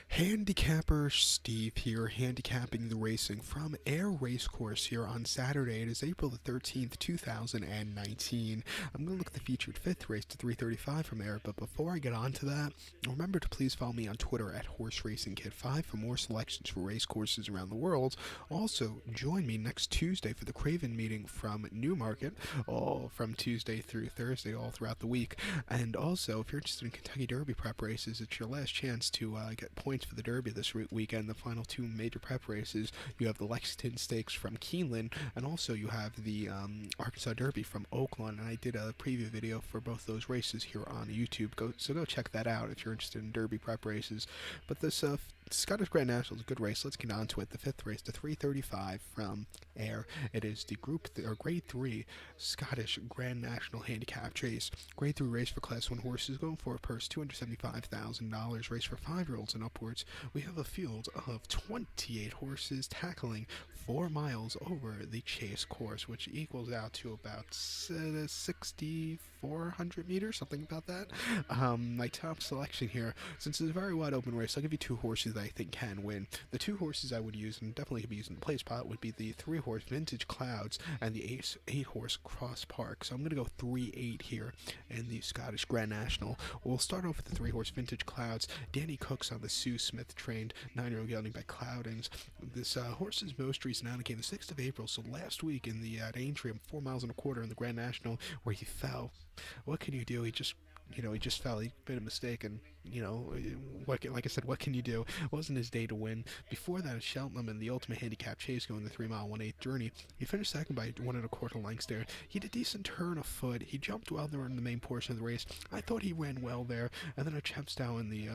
Handicapper Steve here, handicapping the racing from Ayr Racecourse here on Saturday. It is April the 13th, 2019. I'm going to look at the featured fifth race to 335 from Ayr, but before I get on to that, remember to please follow me on Twitter at HorseRacingKid5 for more selections for race courses around the world. Also, join me next Tuesday for the Craven meeting from Newmarket, all from Tuesday through Thursday, all throughout the week. And also, if you're interested in Kentucky Derby prep races, it's your last chance to get points for the Derby this weekend. The final two major prep races, you have the Lexington Stakes from Keeneland, and also you have the Arkansas Derby from Oakland. And I did a preview video for both those races here on YouTube. So go check that out if you're interested in Derby prep races. But this Scottish Grand National is a good race. Let's get on to it. The fifth race, the 335 from Ayr. It is the Grade 3 Scottish Grand National Handicap Chase. Grade 3 race for Class 1 horses, going for a purse $275,000. Race for 5-year-olds and upwards. We have a field of 28 horses tackling 4 miles over the chase course, which equals out to about 6,400 meters, something about that. My top selection here, since it's a very wide open race, I'll give you 2 horses that I think can win. The 2 horses I would use, and definitely could be used in the play spot, would be the 3-horse Vintage Clouds and the 8-horse Cross Park. So I'm going to go 3-8 here in the Scottish Grand National. We'll start off with the 3-horse Vintage Clouds. Danny Cook's on the Sue Smith trained 9-year-old gelding by Cloudings. This horse is most recent out came the 6th of April, so last week in the Aintree, 4 miles and a quarter in the Grand National, where he fell. What can you do? He just fell. He made a mistake, and like I said, what can you do? It wasn't his day to win. Before that, Cheltenham in the Ultimate Handicap Chase, going the 3-mile 1/8 journey. He finished second by 1 1/4 lengths there. He did a decent turn of foot. He jumped well there in the main portion of the race. I thought he ran well there, and then at Chepstow in the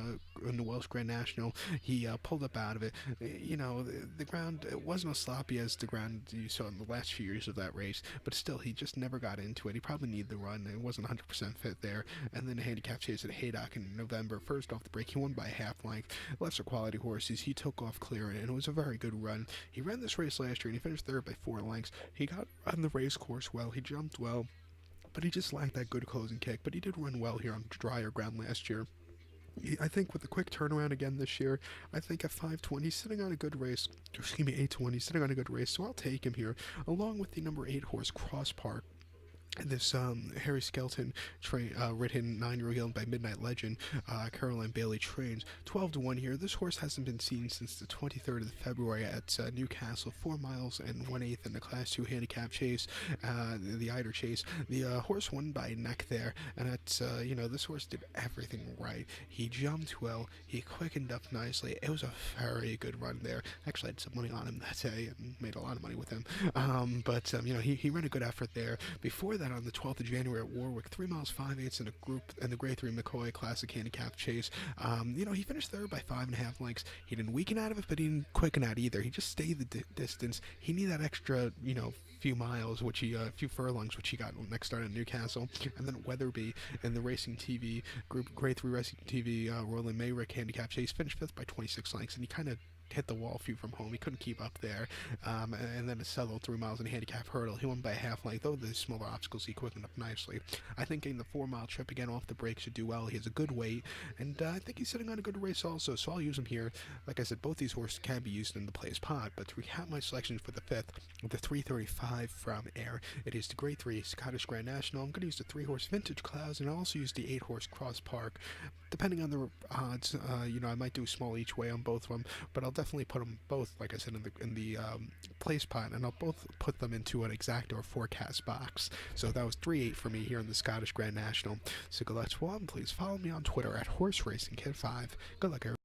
Welsh Grand National, he pulled up out of it. The ground, it wasn't as sloppy as the ground you saw in the last few years of that race, but still, he just never got into it. He probably needed the run. It wasn't 100% fit there. And then the handicap chase at Haydock in November. First off the break, he won by a half length. Lesser quality horses, he took off clearing, and it was a very good run. He ran this race last year, and he finished third by 4 lengths. He got on the race course well. He jumped well, but he just lacked that good closing kick. But he did run well here on drier ground last year. I think with the quick turnaround again this year, I think at 520, sitting on a good race, 820, sitting on a good race, so I'll take him here, along with the number 8-horse Cross Park. This Harry Skelton written 9-year-old gelding by Midnight Legend, Caroline Bailey trains 12-1 here. This horse hasn't been seen since the 23rd of February at Newcastle, 4 miles and 1/8 in the Class 2 handicap chase, the Ayr Chase. The horse won by neck there, and it's this horse did everything right. He jumped well, he quickened up nicely. It was a very good run there. Actually, I had some money on him that day and made a lot of money with him. He ran a good effort there. Before that, on the 12th of January at Warwick, 3 miles 5/8 in the Grade 3 McCoy Classic Handicap Chase. He finished third by 5.5 lengths. He didn't weaken out of it, but he didn't quicken out either. He just stayed the distance. He needed that extra, few miles, few furlongs, which he got next start in Newcastle. And then Weatherby in the Racing TV Group, Grade 3 Racing TV Roland Mayrick Handicap Chase, finished 5th by 26 lengths, and he kind of hit the wall few from home. He couldn't keep up there. And then a Settle 3 miles in handicap hurdle. He won by a half length. Though the smaller obstacles, he quickened up nicely. I think getting the 4-mile trip again off the break should do well. He has a good weight, and I think he's sitting on a good race also, so I'll use him here. Like I said, both these horses can be used in the plays pod, but to recap my selections for the 5th, the 335 from Ayr, it is the Grade 3 Scottish Grand National. I'm going to use the 3-horse Vintage Clouds, and I'll also use the 8-horse Cross Park. Depending on the odds, I might do small each way on both of them, but I'll definitely put them both, like I said, in the place pot, and I'll both put them into an exact or forecast box. So that was 3-8 for me here in the Scottish Grand National. So good luck to all, and please follow me on Twitter at HorseRacingKid5. Good luck, everyone.